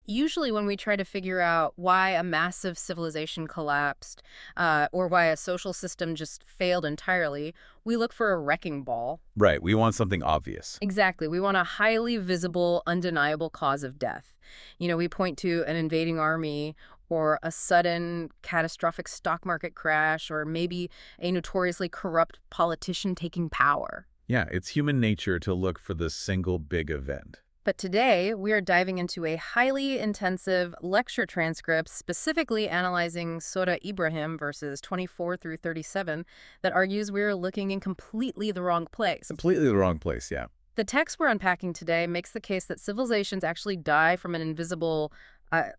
Usually when we try to figure out why a massive civilization collapsed or why a social system just failed entirely, we look for a wrecking ball. Right, we want something obvious. Exactly. We want a highly visible, undeniable cause of death. We point to an invading army or a sudden catastrophic stock market crash or maybe a notoriously corrupt politician taking power. Yeah, it's human nature to look for the single big event. But today, we are diving into a highly intensive lecture transcript specifically analyzing Surah Ibrahim verses 24 through 37 that argues we're looking in completely the wrong place. Completely the wrong place, yeah. The text we're unpacking today makes the case that civilizations actually die from an invisible,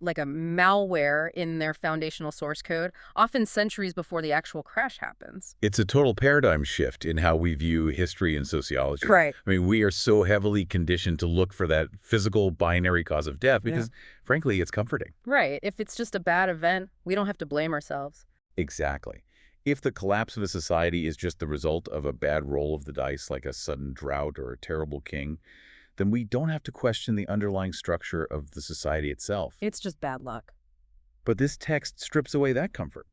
like a malware in their foundational source code, often centuries before the actual crash happens. It's a total paradigm shift in how we view history and sociology. Right. I mean, we are so heavily conditioned to look for that physical binary cause of death because, frankly, it's comforting. Right. If it's just a bad event, we don't have to blame ourselves. Exactly. If the collapse of a society is just the result of a bad roll of the dice, like a sudden drought or a terrible king, then we don't have to question the underlying structure of the society itself. It's just bad luck. But this text strips away that comfort.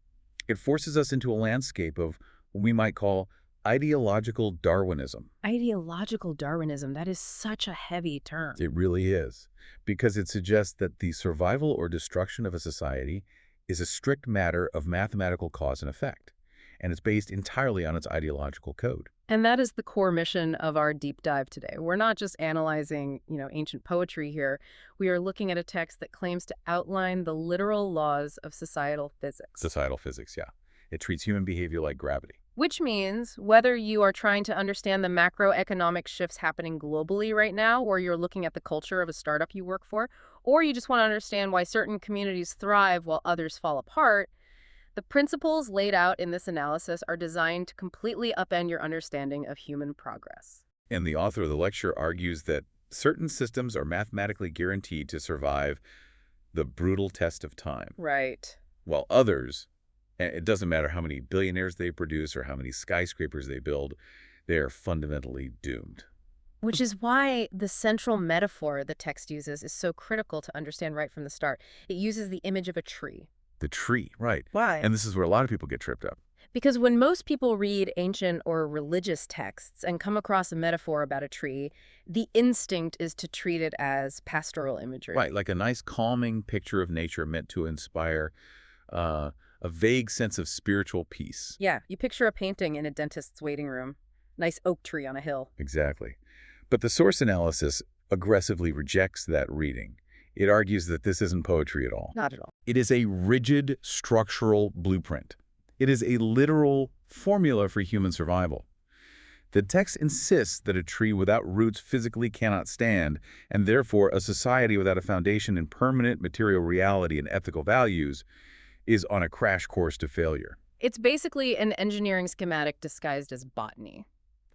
It forces us into a landscape of what we might call ideological Darwinism. Ideological Darwinism, that is such a heavy term. It really is, because it suggests that the survival or destruction of a society is a strict matter of mathematical cause and effect, and it's based entirely on its ideological code. And that is the core mission of our deep dive today. We're not just analyzing, ancient poetry here. We are looking at a text that claims to outline the literal laws of societal physics. Societal physics, yeah. It treats human behavior like gravity. Which means whether you are trying to understand the macroeconomic shifts happening globally right now, or you're looking at the culture of a startup you work for, or you just want to understand why certain communities thrive while others fall apart, the principles laid out in this analysis are designed to completely upend your understanding of human progress. And the author of the lecture argues that certain systems are mathematically guaranteed to survive the brutal test of time. Right. While others, and it doesn't matter how many billionaires they produce or how many skyscrapers they build, they are fundamentally doomed. Which is why the central metaphor the text uses is so critical to understand right from the start. It uses the image of a tree. The tree, right. Why? And this is where a lot of people get tripped up. Because when most people read ancient or religious texts and come across a metaphor about a tree, the instinct is to treat it as pastoral imagery. Right, like a nice calming picture of nature meant to inspire a vague sense of spiritual peace. Yeah, you picture a painting in a dentist's waiting room. Nice oak tree on a hill. Exactly. But the source analysis aggressively rejects that reading. It argues that this isn't poetry at all. Not at all. It is a rigid structural blueprint. It is a literal formula for human survival. The text insists that a tree without roots physically cannot stand, and therefore a society without a foundation in permanent material reality and ethical values is on a crash course to failure. It's basically an engineering schematic disguised as botany.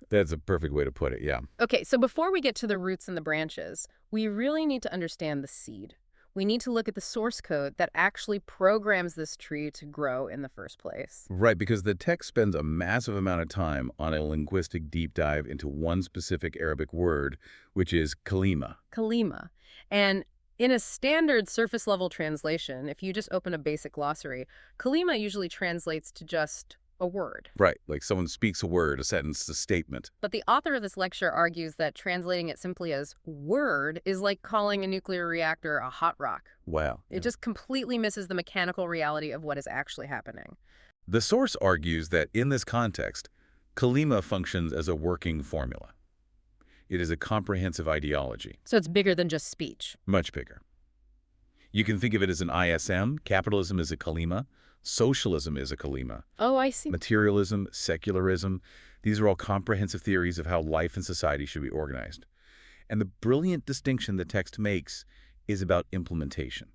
That's a perfect way to put it, yeah. Okay, so before we get to the roots and the branches, we really need to understand the seed. We need to look at the source code that actually programs this tree to grow in the first place. Right, because the text spends a massive amount of time on a linguistic deep dive into one specific Arabic word, which is kalima. Kalima. And in a standard surface-level translation, if you just open a basic glossary, kalima usually translates to just a word. Right, like someone speaks a word, a sentence, a statement. But the author of this lecture argues that translating it simply as word is like calling a nuclear reactor a hot rock. Wow. It just completely misses the mechanical reality of what is actually happening. The source argues that in this context, kalima functions as a working formula. It is a comprehensive ideology. So it's bigger than just speech. Much bigger. You can think of it as an ISM. Capitalism is a kalima. Socialism is a kalima. Oh, I see. Materialism, secularism, these are all comprehensive theories of how life and society should be organized. And the brilliant distinction the text makes is about implementation.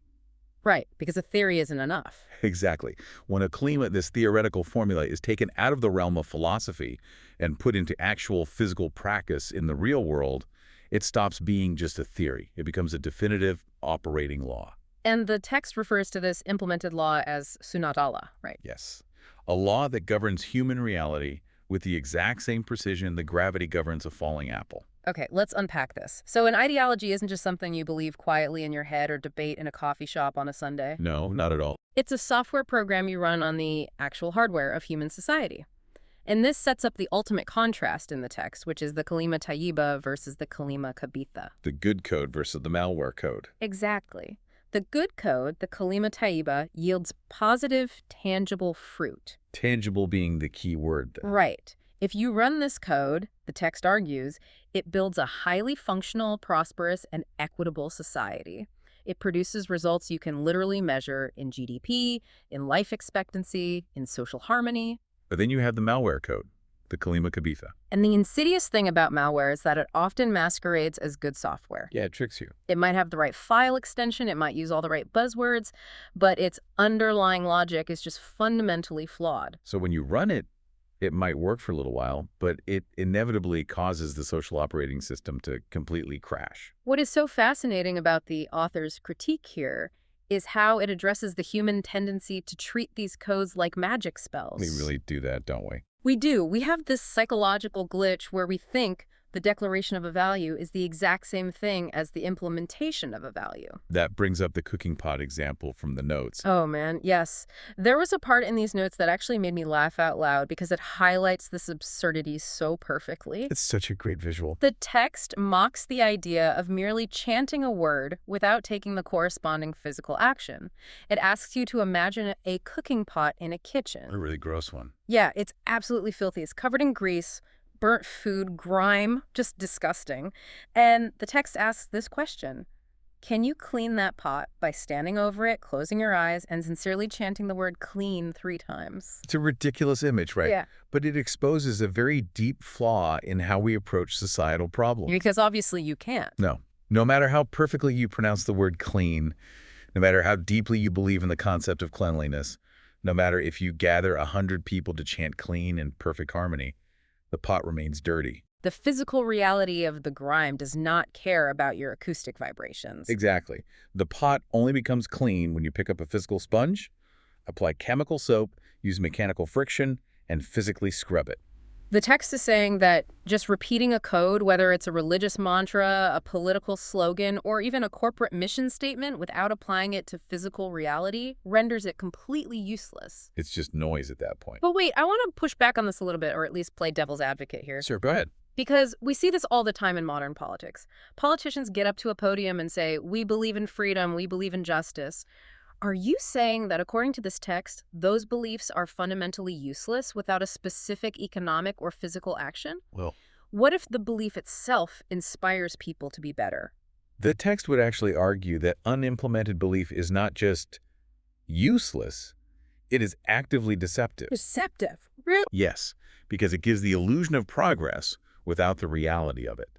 Right, because a theory isn't enough. Exactly. When a kalima, this theoretical formula, is taken out of the realm of philosophy and put into actual physical practice in the real world, it stops being just a theory. It becomes a definitive operating law. And the text refers to this implemented law as Sunnat Allah, right? Yes. A law that governs human reality with the exact same precision that gravity governs a falling apple. Okay, let's unpack this. So an ideology isn't just something you believe quietly in your head or debate in a coffee shop on a Sunday. No, not at all. It's a software program you run on the actual hardware of human society. And this sets up the ultimate contrast in the text, which is the Kalima-Tayyiba versus the Kalima-Khabitha. The good code versus the malware code. Exactly. The good code, the Kalima-Tayyiba, yields positive, tangible fruit. Tangible being the key word there. Right. If you run this code, the text argues, it builds a highly functional, prosperous, and equitable society. It produces results you can literally measure in GDP, in life expectancy, in social harmony. But then you have the malware code, the Kalima-Khabitha. And the insidious thing about malware is that it often masquerades as good software. Yeah, it tricks you. It might have the right file extension, it might use all the right buzzwords, but its underlying logic is just fundamentally flawed. So when you run it, it might work for a little while, but it inevitably causes the social operating system to completely crash. What is so fascinating about the author's critique here is how it addresses the human tendency to treat these codes like magic spells. We really do that, don't we? We do. We have this psychological glitch where we think the declaration of a value is the exact same thing as the implementation of a value. That brings up the cooking pot example from the notes. Oh, man, yes. There was a part in these notes that actually made me laugh out loud because it highlights this absurdity so perfectly. It's such a great visual. The text mocks the idea of merely chanting a word without taking the corresponding physical action. It asks you to imagine a cooking pot in a kitchen. A really gross one. Yeah, it's absolutely filthy. It's covered in grease, burnt food, grime, just disgusting. And the text asks this question: can you clean that pot by standing over it, closing your eyes, and sincerely chanting the word clean 3 times? It's a ridiculous image, right? Yeah. But it exposes a very deep flaw in how we approach societal problems. Because obviously you can't. No. No matter how perfectly you pronounce the word clean, no matter how deeply you believe in the concept of cleanliness, no matter if you gather 100 people to chant clean in perfect harmony, the pot remains dirty. The physical reality of the grime does not care about your acoustic vibrations. Exactly. The pot only becomes clean when you pick up a physical sponge, apply chemical soap, use mechanical friction, and physically scrub it. The text is saying that just repeating a code, whether it's a religious mantra, a political slogan, or even a corporate mission statement without applying it to physical reality, renders it completely useless. It's just noise at that point. But wait, I want to push back on this a little bit, or at least play devil's advocate here. Sure, go ahead. Because we see this all the time in modern politics. Politicians get up to a podium and say, we believe in freedom, we believe in justice. Are you saying that according to this text, those beliefs are fundamentally useless without a specific economic or physical action? Well, What if the belief itself inspires people to be better? the text would actually argue that unimplemented belief is not just useless, it is actively deceptive. Deceptive. Really? Yes, because it gives the illusion of progress without the reality of it.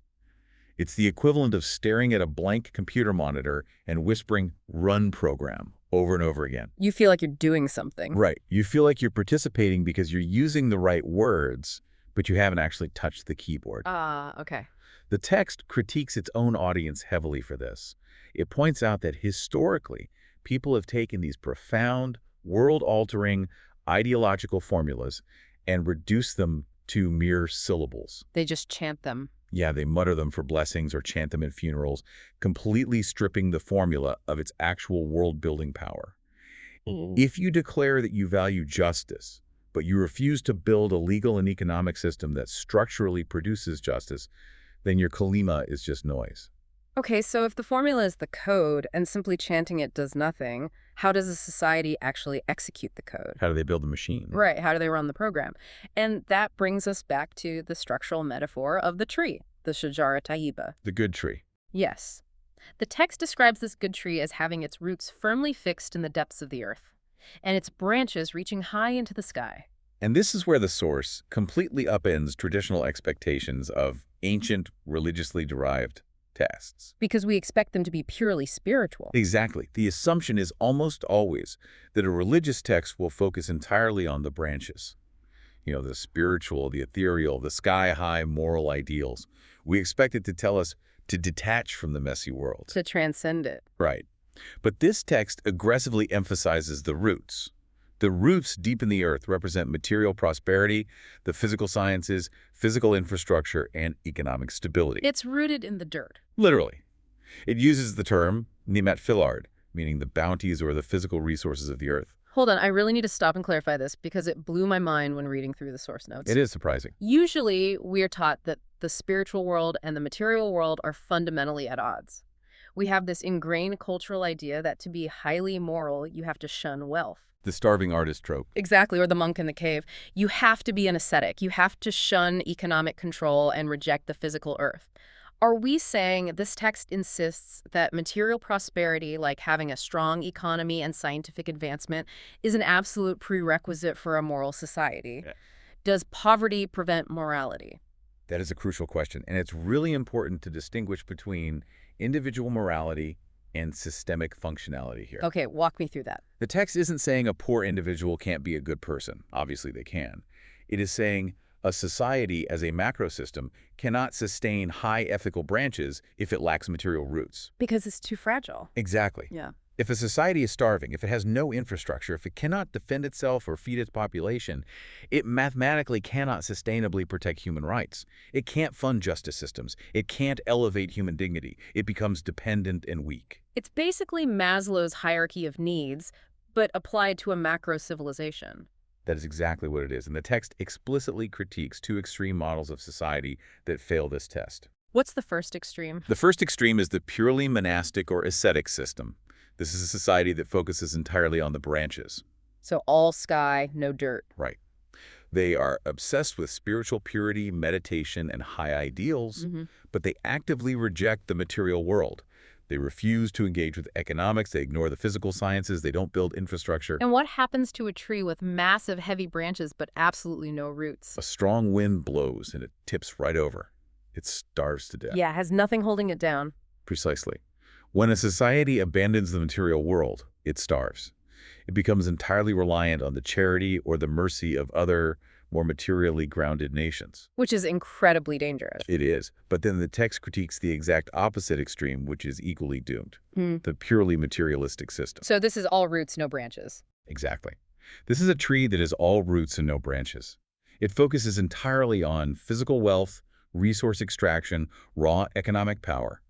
It's the equivalent of staring at a blank computer monitor and whispering, "Run program," over and over again. You feel like you're doing something. Right. You feel like you're participating because you're using the right words, but you haven't actually touched the keyboard. Okay. The text critiques its own audience heavily for this. It points out that historically, people have taken these profound, world-altering, ideological formulas and reduced them to mere syllables. They just chant them. Yeah, they mutter them for blessings or chant them in funerals, completely stripping the formula of its actual world-building power. If you declare that you value justice, but you refuse to build a legal and economic system that structurally produces justice, then your kalima is just noise. Okay, so if the formula is the code and simply chanting it does nothing, how does a society actually execute the code? How do they build a machine? Right, how do they run the program? And that brings us back to the structural metaphor of the tree, the Shajar-e-Tayyiba. The good tree. Yes. The text describes this good tree as having its roots firmly fixed in the depths of the earth, and its branches reaching high into the sky. And this is where the source completely upends traditional expectations of ancient, religiously derived texts. Because we expect them to be purely spiritual. Exactly. The assumption is almost always that a religious text will focus entirely on the branches. You know, the spiritual, the ethereal, the sky-high moral ideals. We expect it to tell us to detach from the messy world. To transcend it. Right. But this text aggressively emphasizes the roots, The roots deep in the earth represent material prosperity, the physical sciences, physical infrastructure, and economic stability. It's rooted in the dirt. Literally. It uses the term nimet filard, meaning the bounties or the physical resources of the earth. Hold on, I really need to stop and clarify this because it blew my mind when reading through the source notes. It is surprising. Usually, we are taught that the spiritual world and the material world are fundamentally at odds. We have this ingrained cultural idea that to be highly moral, you have to shun wealth. The starving artist trope. Exactly, or the monk in the cave. You have to be an ascetic. You have to shun economic control and reject the physical earth. Are we saying this text insists that material prosperity, like having a strong economy and scientific advancement, is an absolute prerequisite for a moral society? Yeah. Does poverty prevent morality? That is a crucial question, and it's really important to distinguish between individual morality and systemic functionality here. Okay, walk me through that. The text isn't saying a poor individual can't be a good person. Obviously, they can. It is saying a society as a macro system cannot sustain high ethical branches if it lacks material roots. Because it's too fragile. Exactly. Yeah. If a society is starving, if it has no infrastructure, if it cannot defend itself or feed its population, it mathematically cannot sustainably protect human rights. It can't fund justice systems. It can't elevate human dignity. It becomes dependent and weak. It's basically Maslow's hierarchy of needs, but applied to a macro civilization. That is exactly what it is, and the text explicitly critiques two extreme models of society that fail this test. What's the first extreme? The first extreme is the purely monastic or ascetic system. This is a society that focuses entirely on the branches. So all sky, no dirt. Right. They are obsessed with spiritual purity, meditation, and high ideals, but they actively reject the material world. They refuse to engage with economics, they ignore the physical sciences, they don't build infrastructure. And what happens to a tree with massive, heavy branches but absolutely no roots? A strong wind blows and it tips right over. It starves to death. Yeah, has nothing holding it down. Precisely. When a society abandons the material world, it starves. It becomes entirely reliant on the charity or the mercy of other, more materially grounded nations. Which is incredibly dangerous. It is. But then the text critiques the exact opposite extreme, which is equally doomed. The purely materialistic system. So this is all roots, no branches. Exactly. This is a tree that is all roots and no branches. It focuses entirely on physical wealth, resource extraction, raw economic power.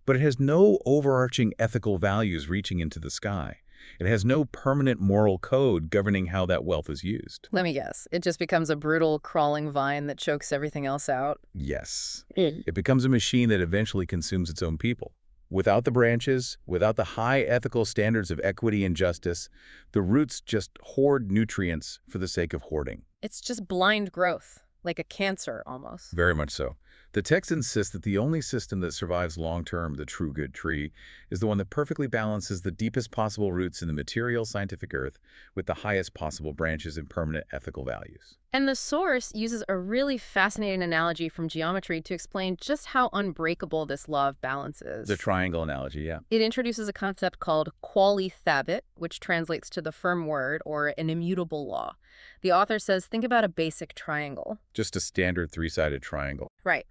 But it has no overarching ethical values reaching into the sky. It has no permanent moral code governing how that wealth is used. Let me guess. It just becomes a brutal, crawling vine that chokes everything else out? Yes. It becomes a machine that eventually consumes its own people. Without the branches, without the high ethical standards of equity and justice, the roots just hoard nutrients for the sake of hoarding. It's just blind growth, like a cancer almost. Very much so. The text insists that the only system that survives long-term, the true good tree, is the one that perfectly balances the deepest possible roots in the material scientific earth with the highest possible branches and permanent ethical values. And the source uses a really fascinating analogy from geometry to explain just how unbreakable this law of balance is. The triangle analogy, yeah. It introduces a concept called quali thabit, which translates to the firm word or an immutable law. The author says, think about a basic triangle. Just a standard three-sided triangle. Right.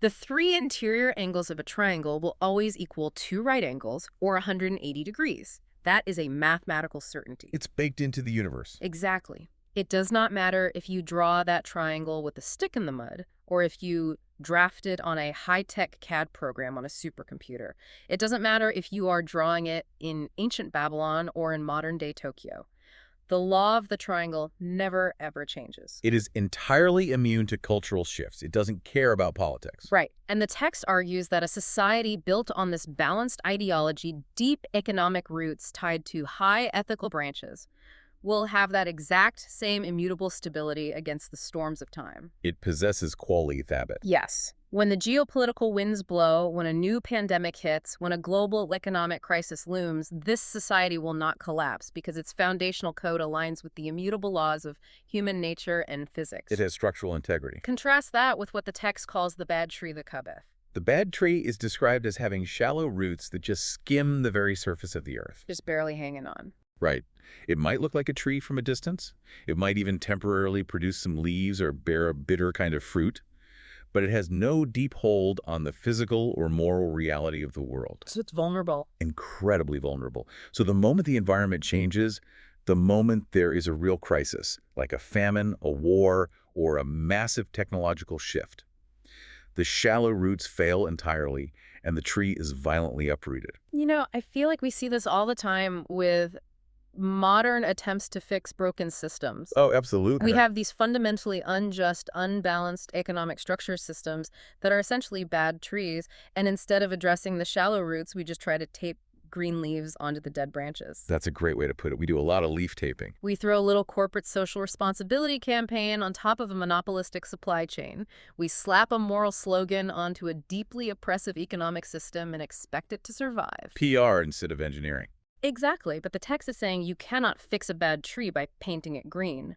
The three interior angles of a triangle will always equal 2 right angles or 180 degrees. That is a mathematical certainty. It's baked into the universe. Exactly. It does not matter if you draw that triangle with a stick in the mud or if you draft it on a high-tech CAD program on a supercomputer. It doesn't matter if you are drawing it in ancient Babylon or in modern-day Tokyo. The law of the triangle never, ever changes. It is entirely immune to cultural shifts. It doesn't care about politics. Right. And the text argues that a society built on this balanced ideology, deep economic roots tied to high ethical branches, will have that exact same immutable stability against the storms of time. It possesses quali thabit. Yes. When the geopolitical winds blow, when a new pandemic hits, when a global economic crisis looms, this society will not collapse because its foundational code aligns with the immutable laws of human nature and physics. It has structural integrity. Contrast that with what the text calls the bad tree, the kabeth. The bad tree is described as having shallow roots that just skim the very surface of the earth. Just barely hanging on. Right. It might look like a tree from a distance. It might even temporarily produce some leaves or bear a bitter kind of fruit. But it has no deep hold on the physical or moral reality of the world. So it's vulnerable. Incredibly vulnerable. So the moment the environment changes, the moment there is a real crisis, like a famine, a war, or a massive technological shift. The shallow roots fail entirely, and the tree is violently uprooted. I feel like we see this all the time with modern attempts to fix broken systems. Oh, absolutely. We have these fundamentally unjust, unbalanced economic structure systems that are essentially bad trees, and instead of addressing the shallow roots, we just try to tape green leaves onto the dead branches. That's a great way to put it. We do a lot of leaf taping. We throw a little corporate social responsibility campaign on top of a monopolistic supply chain. We slap a moral slogan onto a deeply oppressive economic system and expect it to survive. PR instead of engineering. Exactly, but the text is saying you cannot fix a bad tree by painting it green.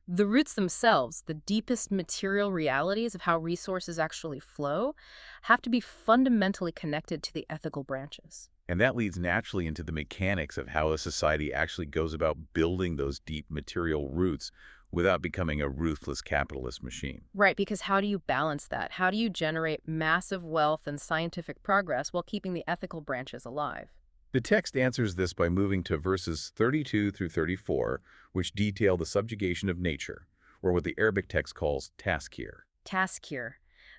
The roots themselves, the deepest material realities of how resources actually flow, have to be fundamentally connected to the ethical branches. And that leads naturally into the mechanics of how a society actually goes about building those deep material roots without becoming a ruthless capitalist machine. Right, because how do you balance that? How do you generate massive wealth and scientific progress while keeping the ethical branches alive? The text answers this by moving to verses 32 through 34, which detail the subjugation of nature, or what the Arabic text calls taskir. Taskir.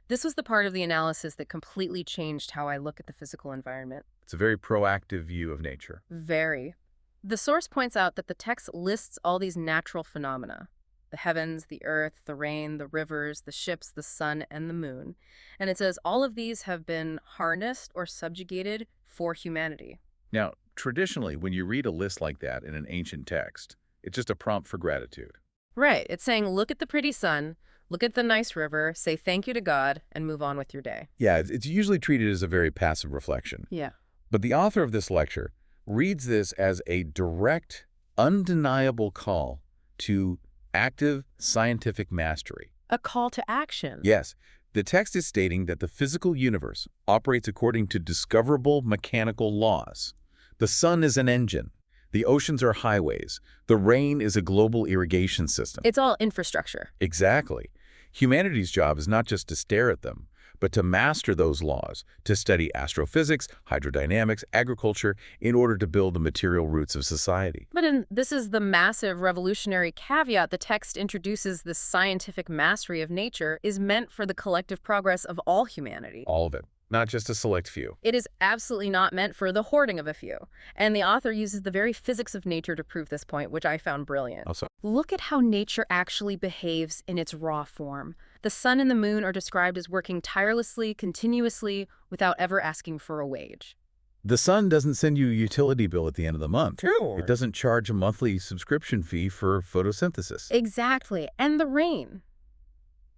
This was the part of the analysis that completely changed how I look at the physical environment. It's a very proactive view of nature. Very. The source points out that the text lists all these natural phenomena: the heavens, the earth, the rain, the rivers, the ships, the sun, and the moon. And it says all of these have been harnessed or subjugated for humanity. Now, traditionally, when you read a list like that in an ancient text, it's just a prompt for gratitude. Right. It's saying, look at the pretty sun, look at the nice river, say thank you to God, and move on with your day. Yeah, it's usually treated as a very passive reflection. Yeah. But the author of this lecture reads this as a direct, undeniable call to active scientific mastery. A call to action. Yes, the text is stating that the physical universe operates according to discoverable mechanical laws. The sun is an engine. The oceans are highways. The rain is a global irrigation system. It's all infrastructure. Exactly. Humanity's job is not just to stare at them, but to master those laws, to study astrophysics, hydrodynamics, agriculture, in order to build the material roots of society. But this is the massive revolutionary caveat. The text introduces this scientific mastery of nature is meant for the collective progress of all humanity. All of it, not just a select few. It is absolutely not meant for the hoarding of a few. And the author uses the very physics of nature to prove this point, which I found brilliant. Also, Look at how nature actually behaves in its raw form. The sun and the moon are described as working tirelessly, continuously, without ever asking for a wage. the sun doesn't send you a utility bill at the end of the month. Sure. It doesn't charge a monthly subscription fee for photosynthesis. Exactly. And the rain.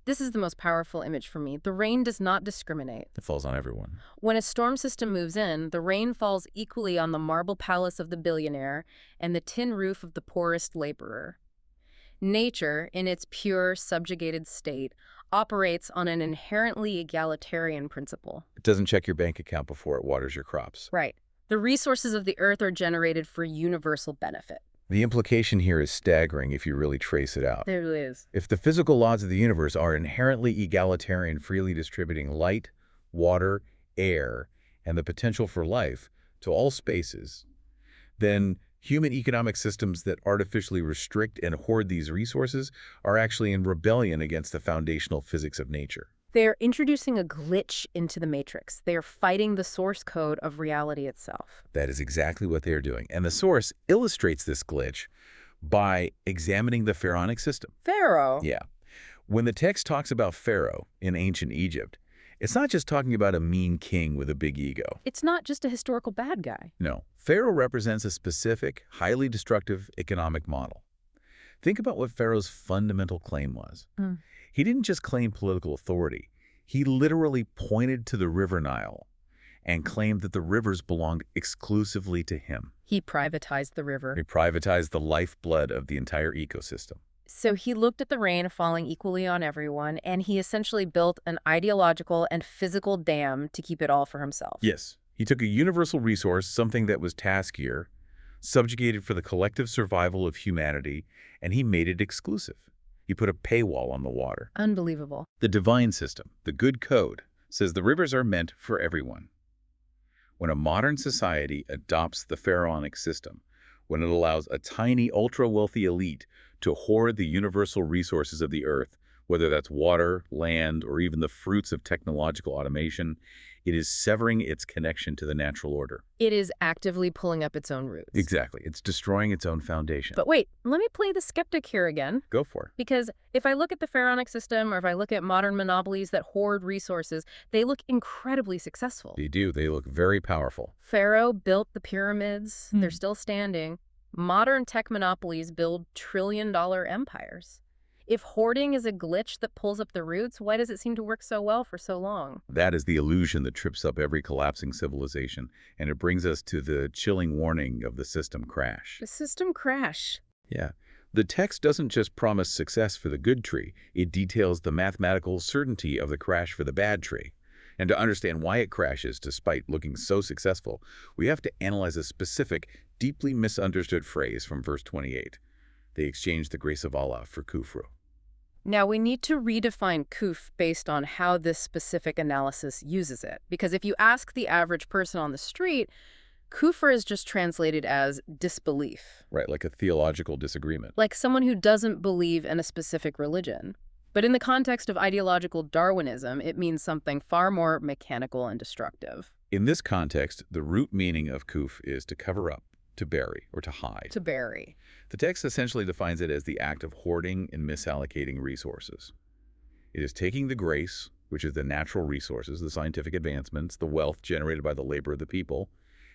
This is the most powerful image for me. The rain does not discriminate. It falls on everyone. When a storm system moves in, the rain falls equally on the marble palace of the billionaire and the tin roof of the poorest laborer. Nature, in its pure, subjugated state, operates on an inherently egalitarian principle. It doesn't check your bank account before it waters your crops. Right. The resources of the earth are generated for universal benefit. The implication here is staggering if you really trace it out. There it is. If the physical laws of the universe are inherently egalitarian, freely distributing light, water, air, and the potential for life to all spaces, then human economic systems that artificially restrict and hoard these resources are actually in rebellion against the foundational physics of nature. They're introducing a glitch into the matrix. They are fighting the source code of reality itself. That is exactly what they are doing. And the source illustrates this glitch by examining the pharaonic system. Pharaoh. Yeah. When the text talks about Pharaoh in ancient Egypt, it's not just talking about a mean king with a big ego. It's not just a historical bad guy. No. Pharaoh represents a specific, highly destructive economic model. Think about what Pharaoh's fundamental claim was. He didn't just claim political authority. He literally pointed to the river Nile and claimed that the rivers belonged exclusively to him. He privatized the river. He privatized the lifeblood of the entire ecosystem. So he looked at the rain falling equally on everyone, and he essentially built an ideological and physical dam to keep it all for himself. Yes. He took a universal resource, something that was taskier, subjugated for the collective survival of humanity, and he made it exclusive. He put a paywall on the water. Unbelievable. The divine system, the good code, says the rivers are meant for everyone. When a modern society adopts the pharaonic system, when it allows a tiny, ultra-wealthy elite to hoard the universal resources of the earth, whether that's water, land, or even the fruits of technological automation. It is severing its connection to the natural order. It is actively pulling up its own roots. Exactly. It's destroying its own foundation. But wait, let me play the skeptic here again. Go for it. Because if I look at the pharaonic system or if I look at modern monopolies that hoard resources, they look incredibly successful. They do. They look very powerful. Pharaoh built the pyramids. They're still standing. Modern tech monopolies build trillion-dollar empires. If hoarding is a glitch that pulls up the roots, why does it seem to work so well for so long? That is the illusion that trips up every collapsing civilization, and it brings us to the chilling warning of the system crash. The system crash. Yeah. The text doesn't just promise success for the good tree, it details the mathematical certainty of the crash for the bad tree. And to understand why it crashes despite looking so successful, we have to analyze a specific, deeply misunderstood phrase from verse 28. They exchanged the grace of Allah for Kufr. Now, we need to redefine kufr based on how this specific analysis uses it. Because if you ask the average person on the street, kufr is just translated as disbelief. Right, like a theological disagreement. Like someone who doesn't believe in a specific religion. But in the context of ideological Darwinism, it means something far more mechanical and destructive. In this context, the root meaning of kufr is to cover up, to bury, or to hide. To bury. The text essentially defines it as the act of hoarding and misallocating resources. It is taking the grace, which is the natural resources, the scientific advancements, the wealth generated by the labor of the people,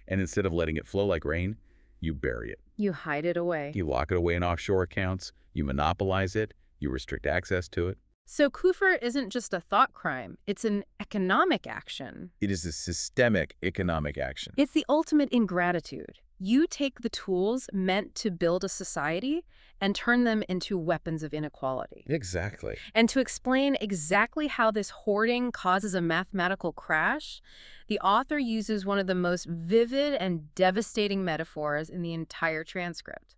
and instead of letting it flow like rain, you bury it. You hide it away. You lock it away in offshore accounts, you monopolize it, you restrict access to it. So kufr isn't just a thought crime, it's an economic action. It is a systemic economic action. It's the ultimate ingratitude. You take the tools meant to build a society and turn them into weapons of inequality. Exactly. And to explain exactly how this hoarding causes a mathematical crash, the author uses one of the most vivid and devastating metaphors in the entire transcript: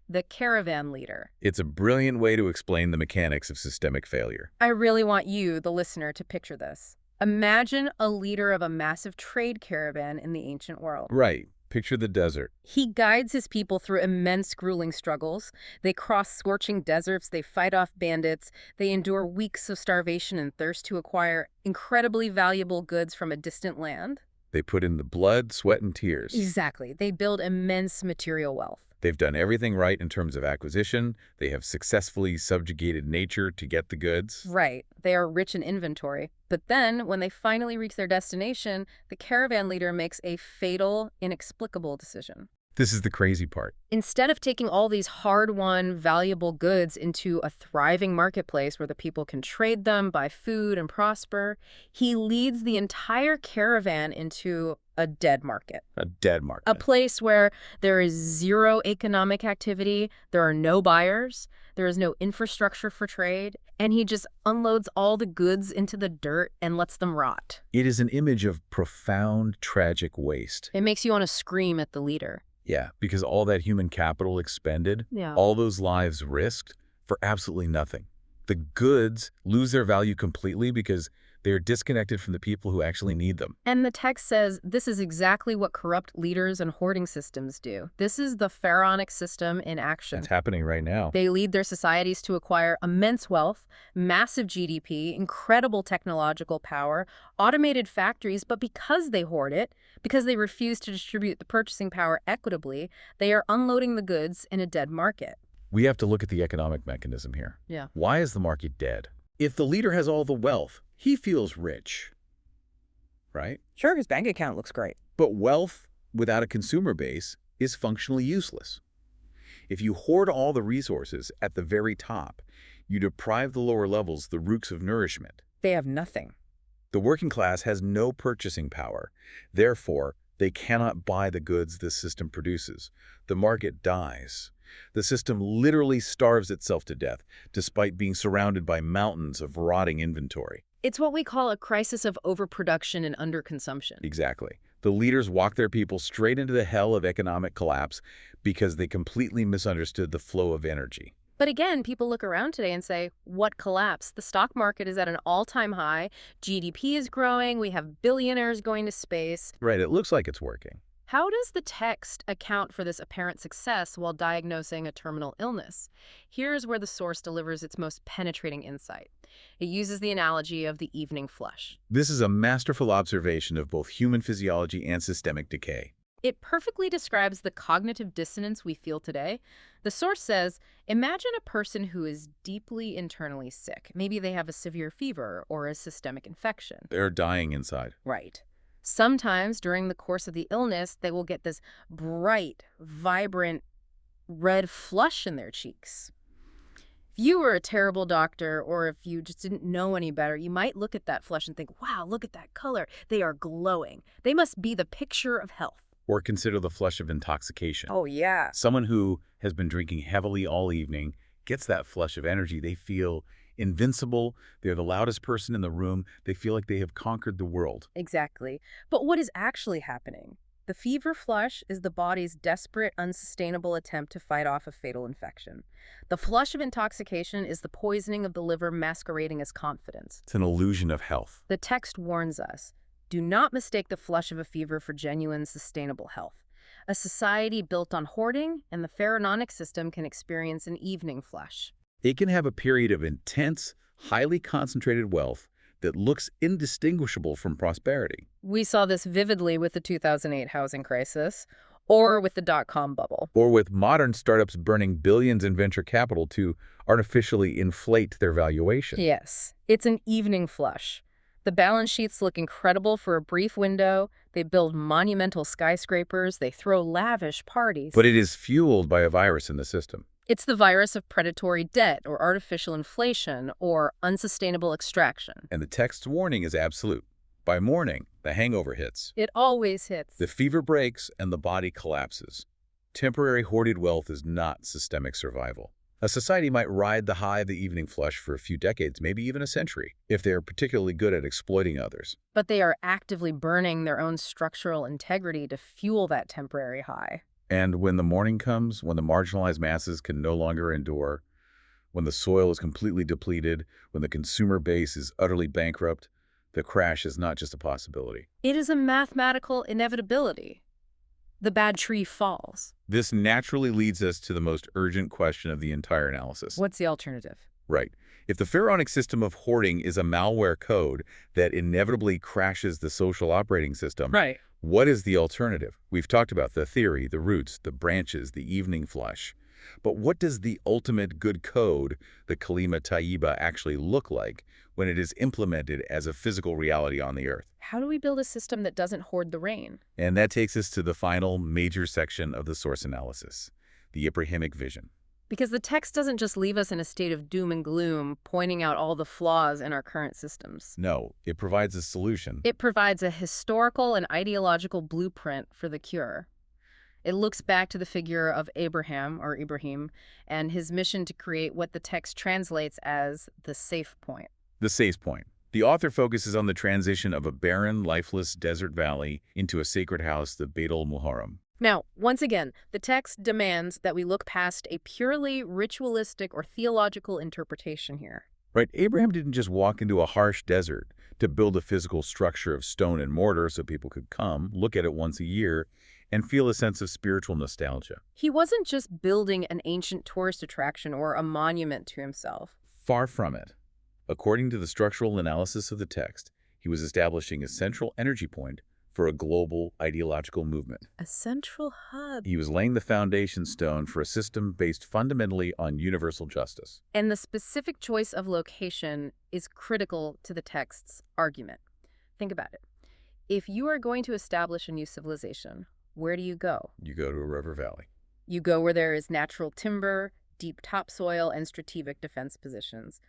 the caravan leader. It's a brilliant way to explain the mechanics of systemic failure. I really want you, the listener, to picture this. Imagine a leader of a massive trade caravan in the ancient world. Right. Picture the desert. He guides his people through immense grueling struggles. They cross scorching deserts, they fight off bandits, they endure weeks of starvation and thirst to acquire incredibly valuable goods from a distant land. They put in the blood, sweat, and tears. Exactly. They build immense material wealth. They've done everything right in terms of acquisition. They have successfully subjugated nature to get the goods. Right. They are rich in inventory. But then, when they finally reach their destination, the caravan leader makes a fatal, inexplicable decision. This is the crazy part. Instead of taking all these hard-won, valuable goods into a thriving marketplace where the people can trade them, buy food, and prosper, he leads the entire caravan into a dead market. A dead market. A place where there is zero economic activity, there are no buyers, there is no infrastructure for trade, and he just unloads all the goods into the dirt and lets them rot. It is an image of profound, tragic waste. It makes you want to scream at the leader. Yeah, because all that human capital expended, all those lives risked, for absolutely nothing. The goods lose their value completely because they are disconnected from the people who actually need them. And the text says this is exactly what corrupt leaders and hoarding systems do. This is the pharaonic system in action. It's happening right now. They lead their societies to acquire immense wealth, massive GDP, incredible technological power, automated factories, but because they hoard it, because they refuse to distribute the purchasing power equitably, they are unloading the goods in a dead market. We have to look at the economic mechanism here. Yeah. Why is the market dead? If the leader has all the wealth, he feels rich, right? Sure, his bank account looks great. But wealth without a consumer base is functionally useless. If you hoard all the resources at the very top, you deprive the lower levels the roots of nourishment. They have nothing. The working class has no purchasing power. Therefore, they cannot buy the goods the system produces. The market dies. The system literally starves itself to death, despite being surrounded by mountains of rotting inventory. It's what we call a crisis of overproduction and underconsumption. Exactly. The leaders walk their people straight into the hell of economic collapse because they completely misunderstood the flow of energy. But again, people look around today and say, what collapse? The stock market is at an all-time high. GDP is growing. We have billionaires going to space. Right, it looks like it's working. How does the text account for this apparent success while diagnosing a terminal illness? Here's where the source delivers its most penetrating insight. It uses the analogy of the evening flush. This is a masterful observation of both human physiology and systemic decay. It perfectly describes the cognitive dissonance we feel today. The source says, imagine a person who is deeply internally sick. Maybe they have a severe fever or a systemic infection. They're dying inside. Right. Sometimes during the course of the illness, they will get this bright, vibrant red flush in their cheeks. If you were a terrible doctor or if you just didn't know any better, you might look at that flush and think, wow, look at that color. They are glowing. They must be the picture of health. Or consider the flush of intoxication. Oh, yeah. Someone who has been drinking heavily all evening gets that flush of energy. They feel invincible. They're the loudest person in the room. They feel like they have conquered the world. Exactly. But what is actually happening? The fever flush is the body's desperate, unsustainable attempt to fight off a fatal infection. The flush of intoxication is the poisoning of the liver masquerading as confidence. It's an illusion of health. The text warns us, do not mistake the flush of a fever for genuine, sustainable health. A society built on hoarding and the pharaonic system can experience an evening flush. It can have a period of intense, highly concentrated wealth that looks indistinguishable from prosperity. We saw this vividly with the 2008 housing crisis or with the dot-com bubble. Or with modern startups burning billions in venture capital to artificially inflate their valuation. Yes, it's an evening flush. The balance sheets look incredible for a brief window. They build monumental skyscrapers. They throw lavish parties. But it is fueled by a virus in the system. It's the virus of predatory debt or artificial inflation or unsustainable extraction. And the text's warning is absolute. By morning, the hangover hits. It always hits. The fever breaks and the body collapses. Temporary hoarded wealth is not systemic survival. A society might ride the high of the evening flush for a few decades, maybe even a century, if they are particularly good at exploiting others. But they are actively burning their own structural integrity to fuel that temporary high. And when the morning comes, when the marginalized masses can no longer endure, when the soil is completely depleted, when the consumer base is utterly bankrupt, the crash is not just a possibility. It is a mathematical inevitability. The bad tree falls. This naturally leads us to the most urgent question of the entire analysis. What's the alternative? Right. If the pharaonic system of hoarding is a malware code that inevitably crashes the social operating system, Right. what is the alternative? We've talked about the theory, the roots, the branches, the evening flush. But what does the ultimate good code, the Shajar-e-Tayyiba, actually look like when it is implemented as a physical reality on the earth? How do we build a system that doesn't hoard the rain? And that takes us to the final major section of the source analysis, the Abrahamic vision. Because the text doesn't just leave us in a state of doom and gloom, pointing out all the flaws in our current systems. No, it provides a solution. It provides a historical and ideological blueprint for the cure. It looks back to the figure of Abraham, or Ibrahim, and his mission to create what the text translates as the safe point. The safe point. The author focuses on the transition of a barren, lifeless desert valley into a sacred house, the Bait-ul-Naas. Now, once again, the text demands that we look past a purely ritualistic or theological interpretation here. Right, Abraham didn't just walk into a harsh desert to build a physical structure of stone and mortar so people could come, look at it once a year, and feel a sense of spiritual nostalgia. He wasn't just building an ancient tourist attraction or a monument to himself. Far from it. According to the structural analysis of the text, he was establishing a central energy point for a global ideological movement. A central hub. He was laying the foundation stone for a system based fundamentally on universal justice. And the specific choice of location is critical to the text's argument. Think about it. If you are going to establish a new civilization, where do you go? You go to a river valley. You go where there is natural timber, deep topsoil, and strategic defense positions.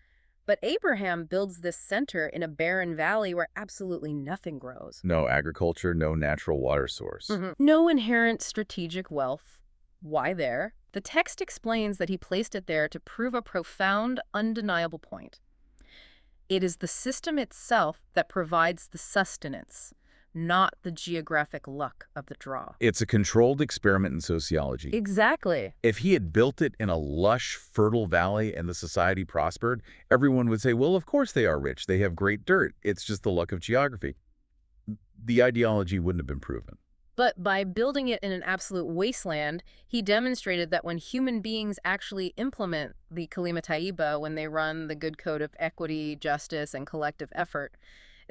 But Abraham builds this center in a barren valley where absolutely nothing grows. No agriculture, no natural water source. No inherent strategic wealth. Why there? The text explains that he placed it there to prove a profound, undeniable point. It is the system itself that provides the sustenance, not the geographic luck of the draw. It's a controlled experiment in sociology. Exactly. If he had built it in a lush, fertile valley and the society prospered, everyone would say, well, of course they are rich. They have great dirt. It's just the luck of geography. The ideology wouldn't have been proven. But by building it in an absolute wasteland, he demonstrated that when human beings actually implement the Kalima-Tayyiba, when they run the good code of equity, justice, and collective effort,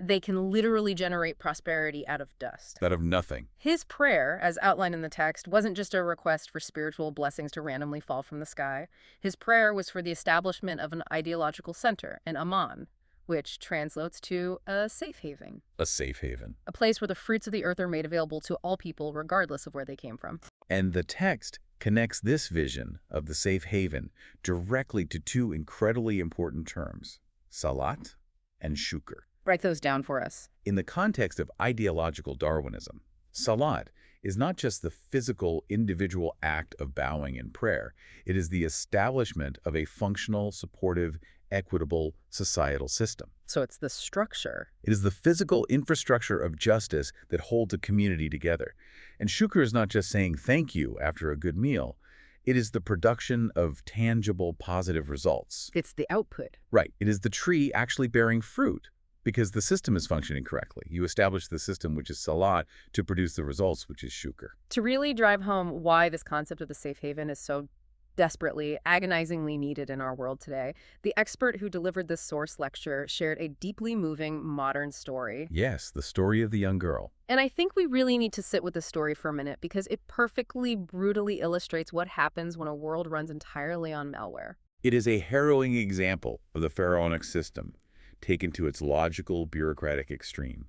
they can literally generate prosperity out of dust. Out of nothing. His prayer, as outlined in the text, wasn't just a request for spiritual blessings to randomly fall from the sky. His prayer was for the establishment of an ideological center, an Iman, which translates to a safe haven. A safe haven. A place where the fruits of the earth are made available to all people, regardless of where they came from. And the text connects this vision of the safe haven directly to two incredibly important terms, salat and shukr. Break those down for us. In the context of ideological Darwinism, salat is not just the physical individual act of bowing in prayer. It is the establishment of a functional, supportive, equitable societal system. So it's the structure. It is the physical infrastructure of justice that holds a community together. And shukr is not just saying thank you after a good meal. It is the production of tangible, positive results. It's the output. Right. It is the tree actually bearing fruit because the system is functioning correctly. You establish the system, which is salat, to produce the results, which is shukr. To really drive home why this concept of the safe haven is so desperately, agonizingly needed in our world today, the expert who delivered this source lecture shared a deeply moving modern story. Yes, the story of the young girl. And I think we really need to sit with this story for a minute because it perfectly, brutally illustrates what happens when a world runs entirely on malware. It is a harrowing example of the pharaonic system, taken to its logical, bureaucratic extreme.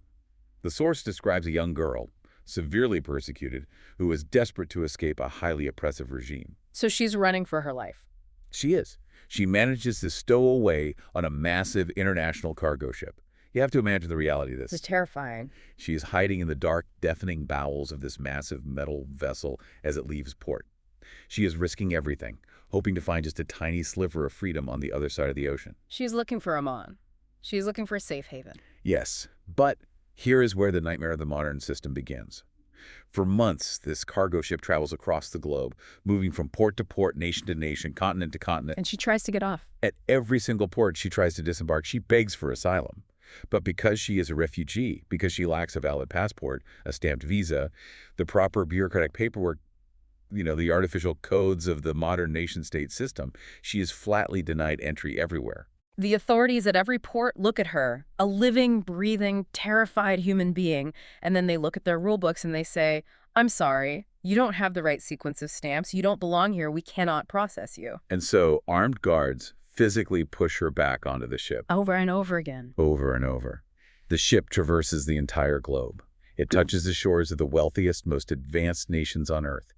The source describes a young girl, severely persecuted, who is desperate to escape a highly oppressive regime. So she's running for her life. She is. She manages to stow away on a massive international cargo ship. You have to imagine the reality of this. It's terrifying. She is hiding in the dark, deafening bowels of this massive metal vessel as it leaves port. She is risking everything, hoping to find just a tiny sliver of freedom on the other side of the ocean. She's looking for Iman. She's looking for a safe haven. Yes, but here is where the nightmare of the modern system begins. For months, this cargo ship travels across the globe, moving from port to port, nation to nation, continent to continent. And she tries to get off. At every single port she tries to disembark, she begs for asylum. But because she is a refugee, because she lacks a valid passport, a stamped visa, the proper bureaucratic paperwork, the artificial codes of the modern nation-state system, she is flatly denied entry everywhere. The authorities at every port look at her, a living, breathing, terrified human being, and then they look at their rule books and they say, I'm sorry, you don't have the right sequence of stamps, you don't belong here, we cannot process you. And so armed guards physically push her back onto the ship. Over and over again. Over and over. The ship traverses the entire globe. It touches the shores of the wealthiest, most advanced nations on Earth.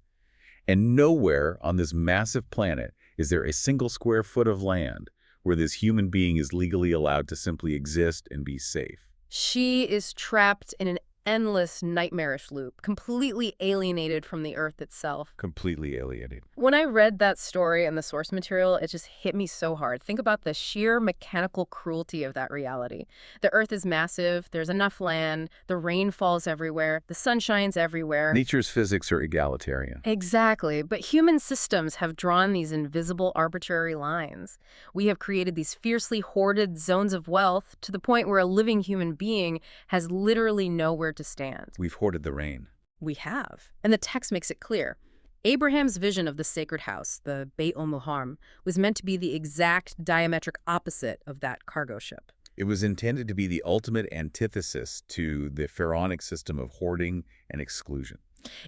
And nowhere on this massive planet is there a single square foot of land where this human being is legally allowed to simply exist and be safe. She is trapped in an endless, nightmarish loop, completely alienated from the earth itself. Completely alienated. When I read that story and the source material, it just hit me so hard. Think about the sheer mechanical cruelty of that reality. The earth is massive, there's enough land, the rain falls everywhere, the sun shines everywhere. Nature's physics are egalitarian. Exactly, but human systems have drawn these invisible, arbitrary lines. We have created these fiercely hoarded zones of wealth to the point where a living human being has literally nowhere to stand. We've hoarded the rain. We have. And the text makes it clear. Abraham's vision of the sacred house, the Bait-ul-Naas, was meant to be the exact diametric opposite of that cargo ship. It was intended to be the ultimate antithesis to the pharaonic system of hoarding and exclusion.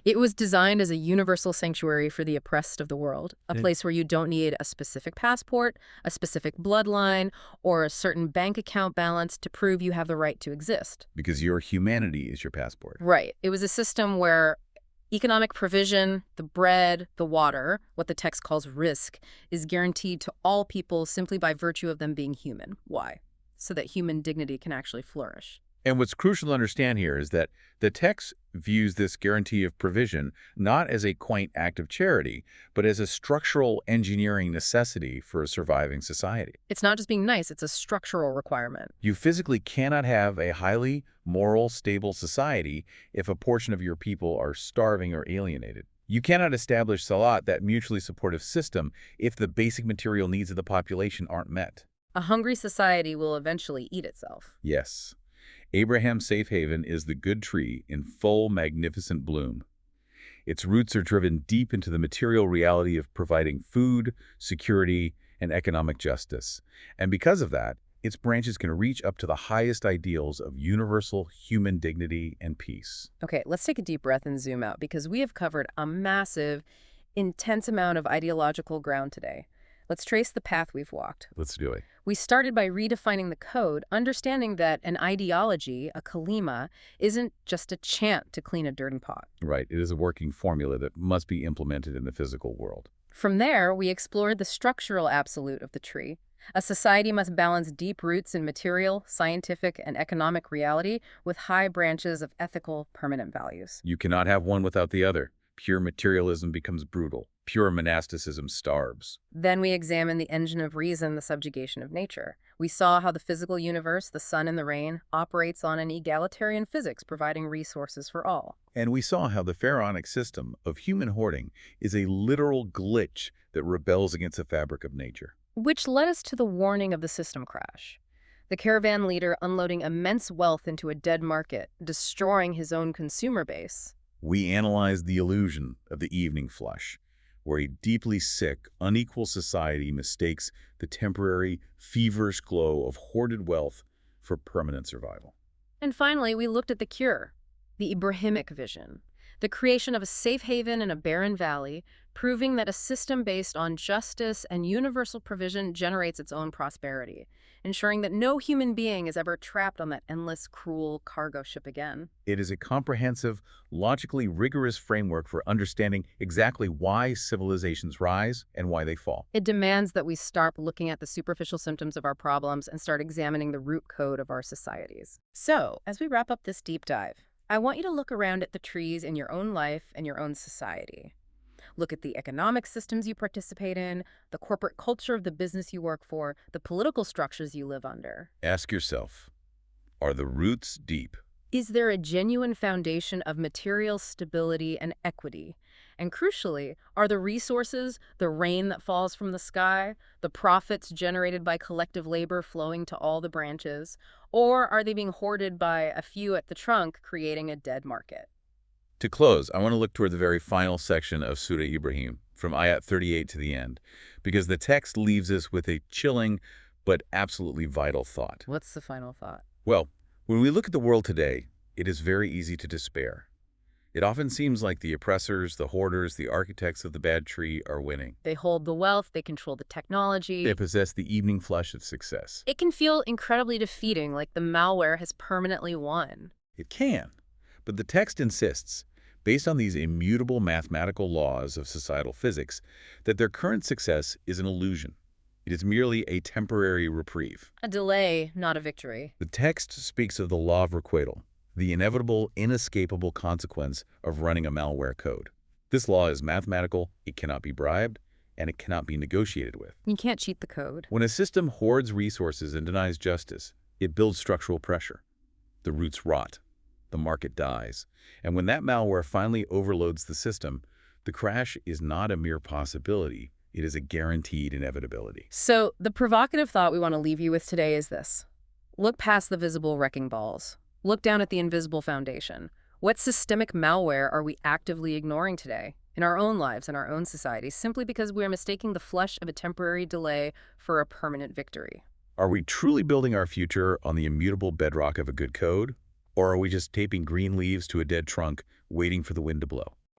It was designed as a universal sanctuary for the oppressed of the world, a place where you don't need a specific passport, a specific bloodline, or a certain bank account balance to prove you have the right to exist. Because your humanity is your passport. Right. It was a system where economic provision, the bread, the water, what the text calls risk, is guaranteed to all people simply by virtue of them being human. Why? So that human dignity can actually flourish. And what's crucial to understand here is that the text views this guarantee of provision not as a quaint act of charity, but as a structural engineering necessity for a surviving society. It's not just being nice, it's a structural requirement. You physically cannot have a highly moral, stable society if a portion of your people are starving or alienated. You cannot establish salat, that mutually supportive system, if the basic material needs of the population aren't met. A hungry society will eventually eat itself. Yes. Abraham's safe haven is the good tree in full magnificent bloom. Its roots are driven deep into the material reality of providing food, security, and economic justice. And because of that, its branches can reach up to the highest ideals of universal human dignity and peace. Okay, let's take a deep breath and zoom out because we have covered a massive, intense amount of ideological ground today. Let's trace the path we've walked. Let's do it. We started by redefining the code, understanding that an ideology, a kalima, isn't just a chant to clean a dirty pot. Right. It is a working formula that must be implemented in the physical world. From there, we explored the structural absolute of the tree. A society must balance deep roots in material, scientific, and economic reality with high branches of ethical, permanent values. You cannot have one without the other. Pure materialism becomes brutal. Pure monasticism starves. Then we examined the engine of reason, the subjugation of nature. We saw how the physical universe, the sun and the rain, operates on an egalitarian physics, providing resources for all. And we saw how the pharaonic system of human hoarding is a literal glitch that rebels against the fabric of nature. Which led us to the warning of the system crash. The caravan leader unloading immense wealth into a dead market, destroying his own consumer base. We analyzed the illusion of the evening flush, where a deeply sick, unequal society mistakes the temporary, feverish glow of hoarded wealth for permanent survival. And finally, we looked at the cure, the Ibrahimic vision, the creation of a safe haven in a barren valley, proving that a system based on justice and universal provision generates its own prosperity, ensuring that no human being is ever trapped on that endless, cruel cargo ship again. It is a comprehensive, logically rigorous framework for understanding exactly why civilizations rise and why they fall. It demands that we start looking at the superficial symptoms of our problems and start examining the root code of our societies. So, as we wrap up this deep dive, I want you to look around at the trees in your own life and your own society. Look at the economic systems you participate in, the corporate culture of the business you work for, the political structures you live under. Ask yourself, are the roots deep? Is there a genuine foundation of material stability and equity? And crucially, are the resources, the rain that falls from the sky, the profits generated by collective labor flowing to all the branches, or are they being hoarded by a few at the trunk, creating a dead market? To close, I want to look toward the very final section of Surah Ibrahim, from Ayat 38 to the end, because the text leaves us with a chilling but absolutely vital thought. What's the final thought? Well, when we look at the world today, it is very easy to despair. It often seems like the oppressors, the hoarders, the architects of the bad tree are winning. They hold the wealth, they control the technology. They possess the evening flush of success. It can feel incredibly defeating, like the malware has permanently won. It can. But the text insists, based on these immutable mathematical laws of societal physics, that their current success is an illusion. It is merely a temporary reprieve. A delay, not a victory. The text speaks of the law of requital, the inevitable, inescapable consequence of running a malware code. This law is mathematical, it cannot be bribed, and it cannot be negotiated with. You can't cheat the code. When a system hoards resources and denies justice, it builds structural pressure. The roots rot. The market dies. And when that malware finally overloads the system, the crash is not a mere possibility. It is a guaranteed inevitability. So the provocative thought we want to leave you with today is this. Look past the visible wrecking balls. Look down at the invisible foundation. What systemic malware are we actively ignoring today in our own lives and our own societies simply because we are mistaking the flush of a temporary delay for a permanent victory? Are we truly building our future on the immutable bedrock of a good code? Or are we just taping green leaves to a dead trunk, waiting for the wind to blow?